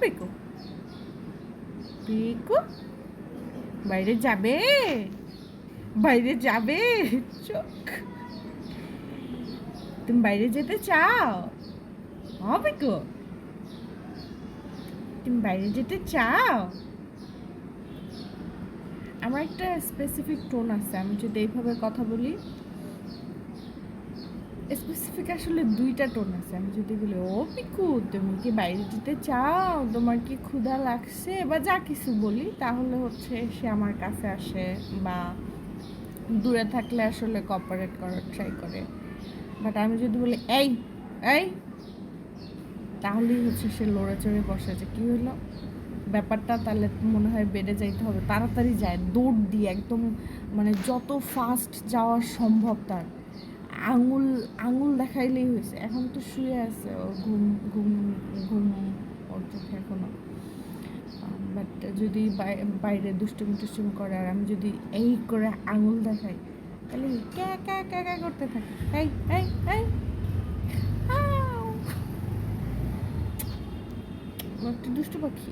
পিকু পিকু বাইরে যাবে, বাইরে যাবে, চোখ, তুমি বাইরে যেতে চাও? পিকু তুমি বাইরে যেতে চাও? আমার একটা স্পেসিফিক টোন আছে, আমি যদি এইভাবে কথা বলি, স্পেসিফিক আসলে দুইটা টোন আছে। আমি যদি বলি ও পিকু তুমি কি বাইরে যেতে চাও, তোমার কি ক্ষুধা লাগছে, বা যা কিছু বলি, তাহলে হচ্ছে সে আমার কাছে আসে, বা দূরে থাকলে আসলে কোঅপারেট করার ট্রাই করে। বাট আমি যদি বলি এই এই, তাহলেই হচ্ছে সে লড়ে চড়ে বসে, যে কী হলো ব্যাপারটা, তাহলে মনে হয় বেডে যাইতে হবে, তাড়াতাড়ি যায় দৌড় দিয়ে একদম, মানে যত ফাস্ট যাওয়া সম্ভব তার, আঙুল আঙুল দেখাইলেই হয়েছে। এখন তো শুয়ে আছে, ও ঘুম ঘুম ঘুম ওর চোখে এখনো। বাট যদি বাইরে দুষ্টুমি টুষ্টুমি করে, আর আমি যদি এই করে আঙুল দেখাই, তাহলে ক্যা ক্যা ক্যা ক্যা করতে থাকে, এই এই এই, একটা দুষ্টু পাখি।